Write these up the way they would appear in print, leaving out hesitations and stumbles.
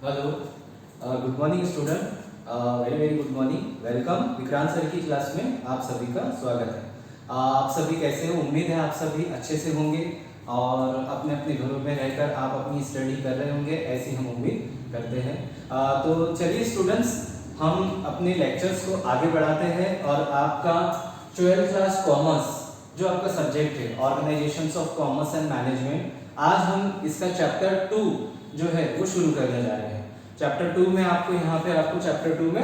Hello, good morning student. Very very good morning. Welcome. Vikrant sir की class में आप सभी का स्वागत है। आप सभी कैसे हो? उम्मीद है आप सभी अच्छे से होंगे और अपने अपने घरों में रहकर आप अपनी स्टडी कर रहे होंगे, ऐसी हम उम्मीद करते हैं। तो चलिए स्टूडेंट्स, हम अपने लेक्चर्स को आगे बढ़ाते हैं और आपका 12th क्लास कॉमर्स जो आपका सब्जेक्ट है, organisations of commerce and management, आज हम इसका चैप्टर 2 जो है वो शुरू करने जा रहे हैं। चैप्टर 2 में आपको यहाँ पे आपको चैप्टर 2 में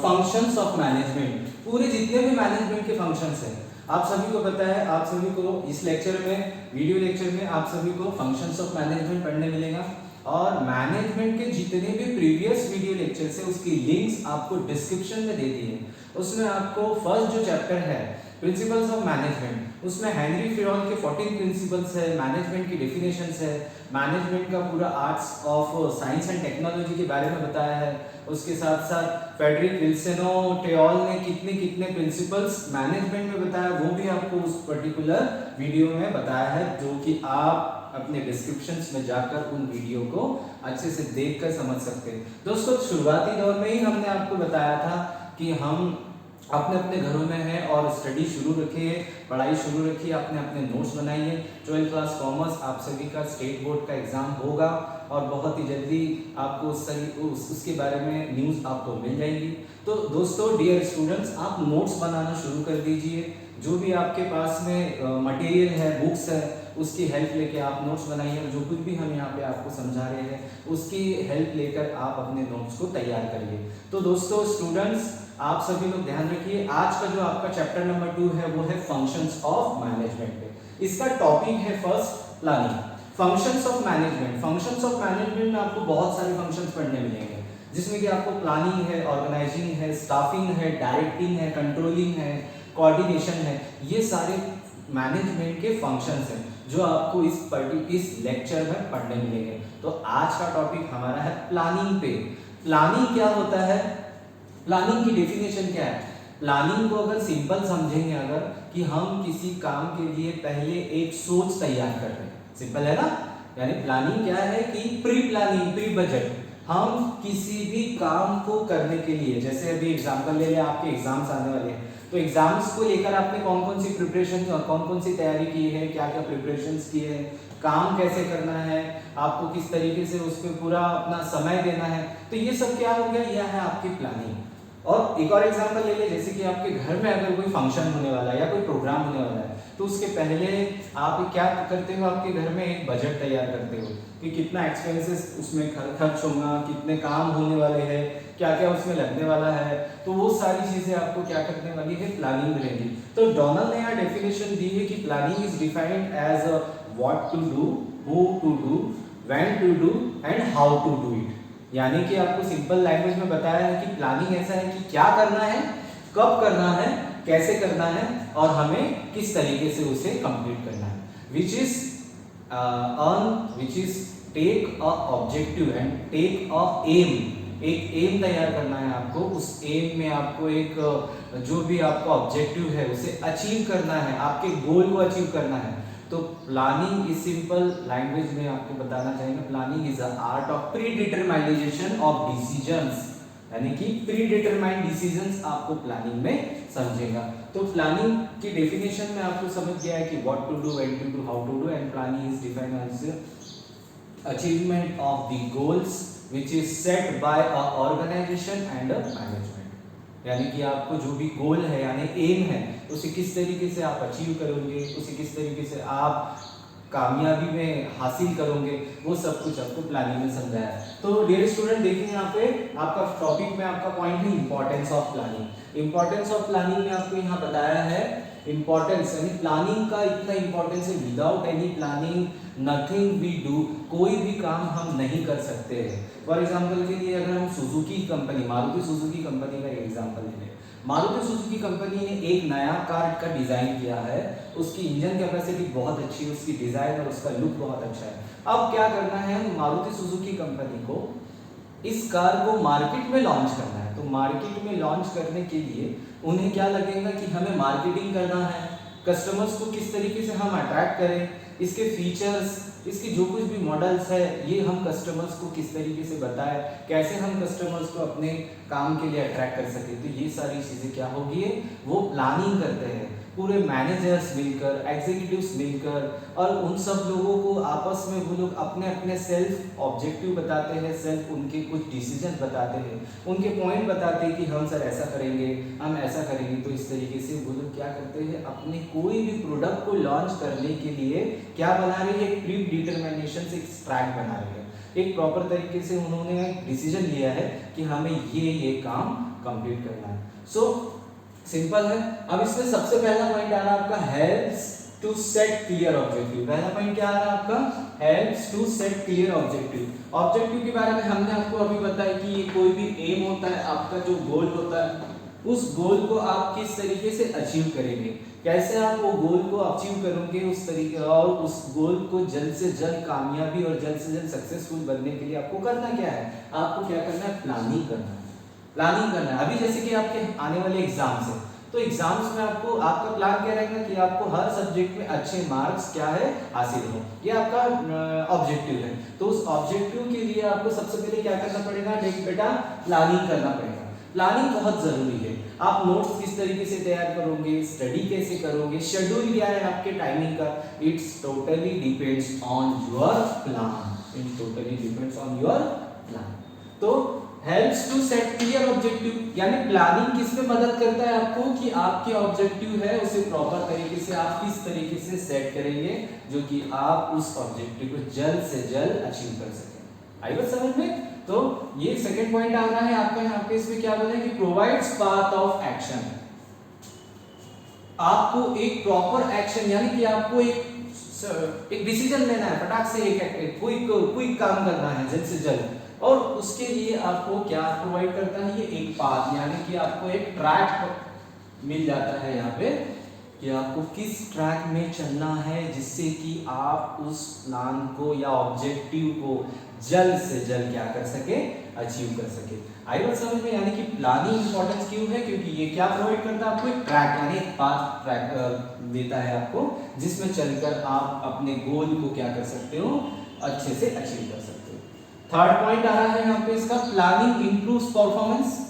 फंक्शंस ऑफ मैनेजमेंट, पूरे जितने भी मैनेजमेंट के फंक्शंस हैं आप सभी को पता है। आप सभी को इस लेक्चर में, वीडियो लेक्चर में आप सभी को फंक्शंस ऑफ मैनेजमेंट पढ़ने मिलेगा और मैनेजमेंट के जितने भी प्रीवियस वीडियो लेक्चर्स है उसकी लिंक्स आपको डिस्क्रिप्शन में दे दी है। उसमें आपको फर्स्ट जो चैप्टर है प्रिंसिपल्स ऑफ मैनेजमेंट, उसमें हेनरी फिरॉन के 14 प्रिंसिपल्स है, मैनेजमेंट की डेफिनेशंस है, मैनेजमेंट का पूरा arts of science and technology के बारे में बताया है। उसके साथ साथ फ्रेडरिक विल्सनो टेओल ने कितने कितने प्रिंसिपल्स मैनेजमेंट में बताया, वो भी आपको उस पर्टिकुलर वीडियो में बताया है, जो कि आप अपने डिस्क्रिप्शंस में जाकर उन वीडियो को अच्छे से देखकर समझ सकते हैं। दोस्तों, शुरुआती दौर में ही हमने आपको बताया था कि हम अपने अपने घरों में हैं और स्टडी शुरू रखिए, पढ़ाई शुरू रखिए, अपने अपने नोट्स बनाइए। 12th क्लास कॉमर्स आप सभी का स्टेट बोर्ड का एग्जाम होगा और बहुत ही जल्दी आपको उसके बारे में न्यूज़ आपको मिल जाएगी। तो दोस्तों, डियर स्टूडेंट्स, आप नोट्स बनाना शुरू कर दीजिए। जो भी आपके पास में मटेरियल है, बुक्स है, उसकी हेल्प लेके आप नोट्स बनाइए और जो कुछ भी हम यहाँ पे आपको समझा रहे हैं उसकी हेल्प लेकर आप अपने नोट्स को तैयार करिए। तो दोस्तों स्टूडेंट्स, आप सभी लोग ध्यान रखिए, आज का जो आपका चैप्टर नंबर 2 है वो है फंक्शंस ऑफ मैनेजमेंट पे। इसका टॉपिक है first planning. Functions of management, functions of management में आपको बहुत सारे फंक्शंस पढ़ने मिलेंगे, जिसमें कि आपको प्लानिंग है, ऑर्गेनाइजिंग है, स्टाफिंग है, डायरेक्टिंग है, कंट्रोलिंग है, कोऑर्डिनेशन है। ये सारे मैनेजमेंट के फंक्शंस हैं जो आपको इस लेक्चर में पढ़ने मिलेंगे। तो आज का टॉपिक हमारा है प्लानिंग पे। प्लानिंग क्या होता है, प्लानिंग की डेफिनेशन क्या है? प्लानिंग को अगर सिंपल समझेंगे, अगर कि हम किसी काम के लिए पहले एक सोच तैयार कर रहे हैं, सिंपल है ना। यानी प्लानिंग क्या है कि प्री प्लानिंग, प्री बजट। हम किसी भी काम को करने के लिए, जैसे अभी एग्जांपल ले लें, आपके एग्जाम्स आने वाले हैं, तो एग्जाम्स को लेकर आपने कौन कौन सी प्रिपरेशन, कौन कौन सी तैयारी की है, क्या क्या प्रिपरेशंस किए हैं, काम कैसे करना है, आपको किस तरीके से उस पर पूरा अपना समय देना है, तो ये सब क्या हो गया, यह है आपकी प्लानिंग। और एक और एग्जांपल ले ले, जैसे कि आपके घर में अगर कोई फंक्शन होने वाला है या कोई प्रोग्राम होने वाला है, तो उसके पहले आप क्या करते हो, आपके घर में एक बजट तैयार करते हो कि कितना एक्सपेंसेस उसमें खर्च होगा, कितने काम होने वाले हैं, क्या क्या उसमें लगने वाला है। तो वो सारी चीजें आपको क्या करने वाली है, प्लानिंग रहेगी। तो डोनाल्ड ने यहाँ डेफिनेशन दी है कि planning is defined as what to do, who to do, when to do and how to do it. यानी कि आपको सिंपल लैंग्वेज में बताया है कि प्लानिंग ऐसा है कि क्या करना है, कब करना है, कैसे करना है और हमें किस तरीके से उसे कंप्लीट करना है। Which is take a objective and take a aim. एक एम तैयार करना है आपको, उस एम में आपको एक जो भी आपका ऑब्जेक्टिव है उसे अचीव करना है, आपके गोल को अचीव करना है। तो प्लानिंग इज सिंपल लैंग्वेज में आपको बताना चाहेंगे, planning is the art of predetermination of decisions. यानी कि प्री डिटरमाइंड डिसीजंस आपको प्लानिंग में समझेगा। तो प्लानिंग की डेफिनेशन में आपको समझ गया है कि what to do, when to do, how to do, and planning is defined as achievement of the goals which is set by a organisation and a management. यानी कि आपको जो भी गोल है यानी एम है, उसे किस तरीके से आप अचीव करोगे, उसे किस तरीके से आप कामयाबी में हासिल करोगे, वो सब कुछ आपको प्लानिंग में समझाया है। तो डियर स्टूडेंट, देखिए यहाँ पे आपका टॉपिक में आपका पॉइंट है importance of planning. Importance of planning में आपको यहाँ बताया है इंपॉर्टेंस, यानी प्लानिंग का इतना इंपॉर्टेंस है, without any planning nothing we do, कोई भी काम हम नहीं कर सकते हैं। फॉर एग्जाम्पल के लिए अगर हम Suzuki company, Maruti Suzuki company का एग्जाम्पल लें, मारुति सुजुकी कंपनी ने एक नया कार का डिजाइन किया है, उसकी इंजन कैपेसिटी बहुत अच्छी है, उसकी डिजाइन और उसका लुक बहुत अच्छा है। अब क्या करना है, मारुति सुजुकी कंपनी को इस कार को मार्केट में लॉन्च करना है। तो मार्केट में लॉन्च करने के लिए उन्हें क्या लगेगा कि हमें मार्केटिंग करना है, कस्टमर्स को किस तरीके से हम अट्रैक्ट करें, इसके फीचर्स, इसकी जो कुछ भी मॉडल्स है, ये हम कस्टमर्स को किस तरीके से बताएं, कैसे हम कस्टमर्स को अपने काम के लिए अट्रैक्ट कर सकें। तो ये सारी चीज़ें क्या होगी, वो प्लानिंग करते हैं पूरे मैनेजर्स मिलकर, एग्जीक्यूटिव्स मिलकर, और उन सब लोगों को आपस में वो लोग अपने अपने सेल्फ ऑब्जेक्टिव बताते हैं, सेल्फ उनके कुछ डिसीजन बताते हैं, उनके पॉइंट बताते हैं कि हम सर ऐसा करेंगे, हम ऐसा करेंगे। तो इस तरीके से वो लोग क्या करते हैं, अपने कोई भी प्रोडक्ट को लॉन्च करने के लिए क्या बना रहे हैं, एक प्री डिटरमिनेशन से एक ट्रैक बना रहे हैं, एक प्रॉपर तरीके से उन्होंने डिसीजन लिया है कि हमें ये काम कंप्लीट करना है। सो सिंपल है। अब इसमें सबसे पहला पॉइंट आ रहा है आपका helps to set clear objective. पहला पॉइंट क्या आ रहा है आपका, helps to set clear objective. Objective के बारे में हमने आपको अभी बताया कि ये कोई भी एम होता है, आपका जो गोल होता है, उस गोल को आप किस तरीके से अचीव करेंगे, कैसे आप वो गोल को अचीव करोगे उस तरीके, और उस गोल को जल्द से जल्द कामयाबी और जल्द से जल्द सक्सेसफुल बनने के लिए आपको करना क्या है, आपको क्या करना है, प्लानिंग करना है। प्लानिंग करना है। अभी जैसे कि आपके आने वाले एग्जाम्स है, तो एग्जाम्स में आपको आपका प्लान क्या रहेगा कि आपको हर सब्जेक्ट में अच्छे मार्क्स क्या है हासिल हो, ये आपका ऑब्जेक्टिव है। तो उस ऑब्जेक्टिव के लिए आपको सबसे पहले क्या करना पड़ेगा, बेटा प्लानिंग करना पड़ेगा। प्लानिंग बहुत जरूरी है। आप नोट्स किस तरीके से तैयार करोगे, स्टडी कैसे करोगे, शेड्यूल क्या है आपके टाइमिंग का, it's totally depends on your plan, it's totally depends on your plan. तो helps to set clear objective, यानी प्लानिंग किस में मदद करता है आपको कि आपके ऑब्जेक्टिव है उसे प्रॉपर तरीके से आप किस तरीके से सेट करेंगे जो कि आप उस ऑब्जेक्टिव को जल्द से जल्द अचीव कर सकें। आई बात समझ में? तो ये सेकंड पॉइंट आ रहा है आपका यहाँ पे, इसमें क्या बोला है कि प्रोवाइड्स पाथ ऑफ एक्शन। आपको एक प्रॉपर एक्शन, यानी कि आपको एक डिसीजन लेना है, फटाक से एक क्विक काम करना है जल्द से जल्द, और उसके लिए आपको क्या प्रोवाइड करता है, ये एक पाथ, यानी कि आपको एक ट्रैक मिल जाता है यहाँ पे कि आपको किस ट्रैक में चलना है जिससे कि आप उस प्लान को या ऑब्जेक्टिव को जल्द से जल्द क्या कर सके, अचीव कर सके। आई बात समझ में? यानी कि प्लानिंग इंपॉर्टेंस क्यों है, क्योंकि ये क्या प्रोवाइड करता है आपको, एक ट्रैक, यानी एक पाथ ट्रैक देता है आपको, जिसमें चलकर आप अपने गोल को क्या कर सकते हो, अच्छे से अचीव कर सकते हो। थर्ड पॉइंट आ रहा है यहाँ पे इसका, प्लानिंग इंप्रूव्स परफॉर्मेंस।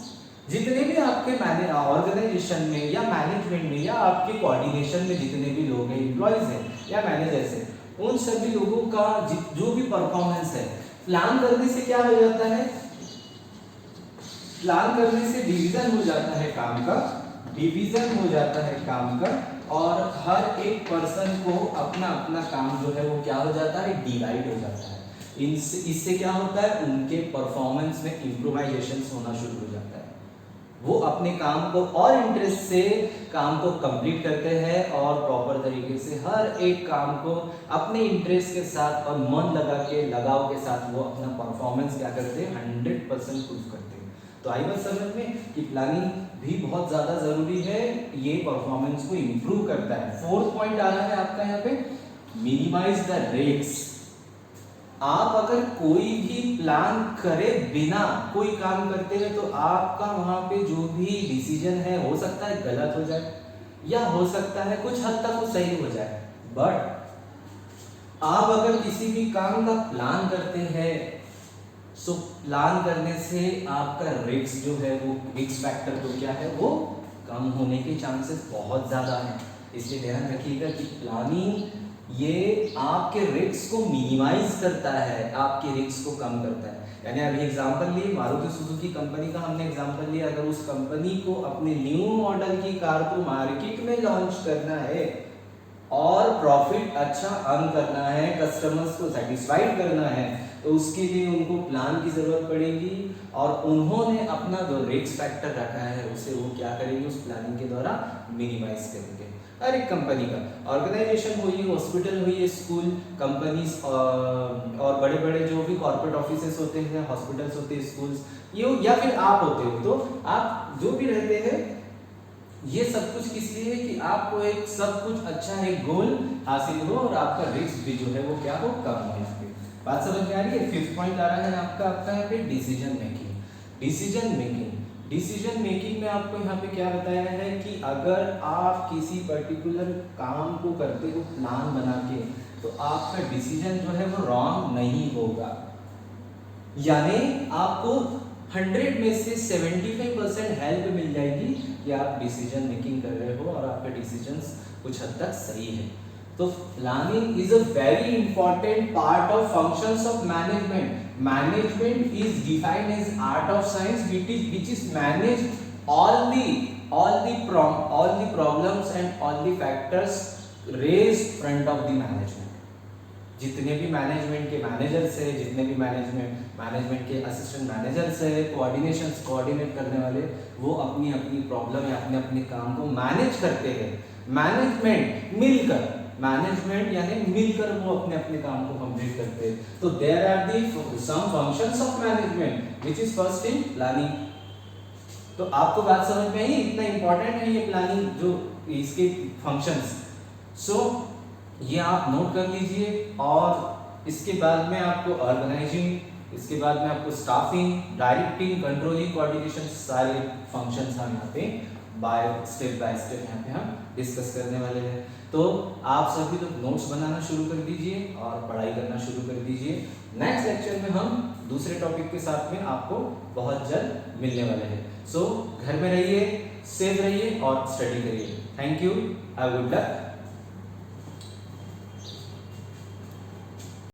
जितने भी आपके ऑर्गेनाइजेशन में या मैनेजमेंट में या आपके कोऑर्डिनेशन में जितने भी लोग हैं, एम्प्लॉयज हैं या मैनेजर्स हैं, उन सभी लोगों का जो भी परफॉर्मेंस है, प्लान करने से क्या हो जाता है, प्लान करने से डिवीजन हो जाता है काम का, डिवीजन हो जाता है काम का, और हर एक पर्सन को अपना अपना काम जो है वो क्या हो जाता है, डिवाइड हो जाता है। इससे क्या होता है, उनके परफॉर्मेंस में इम्प्रोवाइजेशन होना शुरू हो जाता है। वो अपने काम को और इंटरेस्ट से काम को कंप्लीट करते हैं और प्रॉपर तरीके से हर एक काम को अपने इंटरेस्ट के साथ और मन लगा के लगाव के साथ वो अपना परफॉर्मेंस क्या करते हैं, 100% प्रूव करते हैं। तो आई बात समझ में कि प्लानिंग भी बहुत ज़्यादा ज़रूरी है, ये परफॉर्मेंस को इम्प्रूव करता है। फोर्थ पॉइंट आ रहा है आपका यहाँ पे, मिनिमाइज द रिस्क। आप अगर कोई भी प्लान करे बिना कोई काम करते हैं तो आपका वहां पे जो भी डिसीजन है हो सकता है गलत हो जाए या हो सकता है कुछ हद तक वो सही हो जाए, बट आप अगर किसी भी काम का प्लान करते हैं सो प्लान करने से आपका रिस्क जो है वो रिस्क फैक्टर तो क्या है, वो कम होने के चांसेस बहुत ज़्यादा हैं। इसलिए ध्यान रखिएगा कि प्लानिंग ये आपके रिस्क को मिनिमाइज करता है, आपके रिस्क को कम करता है। यानी अभी एग्जांपल लिए मारुति सुजुकी कंपनी का हमने एग्जांपल लिया, अगर उस कंपनी को अपने न्यू मॉडल की कार को मार्केट में लॉन्च करना है और प्रॉफिट अच्छा अर्न करना है, कस्टमर्स को सेटिस्फाइड करना है, तो उसके लिए उनको प्लान की जरूरत पड़ेगी, और उन्होंने अपना जो रिस्क फैक्टर रखा है उसे वो क्या करेंगे, उस प्लानिंग के द्वारा मिनिमाइज करेंगे। हर एक कंपनी का, ऑर्गेनाइजेशन हुई, हॉस्पिटल हुई, स्कूल, कंपनीज और बड़े बड़े जो भी कॉर्पोरेट ऑफिसेस होते हैं, हॉस्पिटल्स होते हैं, स्कूल्स, ये या फिर आप होते हो, तो आप जो भी रहते हैं ये सब कुछ किस लिए है कि आपको एक सब कुछ अच्छा एक गोल हासिल हो और आपका रिस्क भी जो है वो क्या हो, कम हो। यहाँ पे बात समझ में आ रही है। फिफ्थ पॉइंट आ रहा है आपका यहाँ पे डिसीजन मेकिंग। डिसीजन मेकिंग में आपको यहाँ पे क्या बताया है कि अगर आप किसी पर्टिकुलर काम को करते हो प्लान बना के, तो आपका डिसीजन जो है वो रॉन्ग नहीं होगा। यानी आपको 100 में से 75% हेल्प मिल जाएगी कि आप डिसीजन मेकिंग कर रहे हो और आपके डिसीजंस कुछ हद तक सही है। तो planning is a very important part of functions of management. Management is defined as art of science which is manage all the problems and all the factors raised front of the management। जितने भी management के managers है, जितने भी management के assistant managers है, coordinate करने वाले, वो अपनी अपनी प्रॉब्लम या अपने अपने काम को मैनेज करते हैं। मैनेजमेंट यानी मिलकर वो अपने अपने काम को कंप्लीट करते हैं। तो there are the some functions of management which is first in planning. तो आपको बात समझ में आई, इतना इंपॉर्टेंट है ये प्लानिंग जो इसके फंक्शंस। सो ये आप नोट कर लीजिए। और इसके बाद में आपको ऑर्गेनाइजिंग, इसके बाद में आपको स्टाफिंग, डायरेक्टिंग, कंट्रोलिंग, कोऑर्डिनेशन, सारे फंक्शंस हम यहाँ पे स्टेप बाय स्टेप यहाँ पे हम डिस्कस करने वाले हैं। तो आप सभी लोग नोट्स बनाना शुरू कर दीजिए और पढ़ाई करना शुरू कर दीजिए। नेक्स्ट लेक्चर में हम दूसरे टॉपिक के साथ में आपको बहुत जल्द मिलने वाले हैं। सो घर में रहिए, सेफ रहिए और स्टडी करिए। Thank you, have good luck.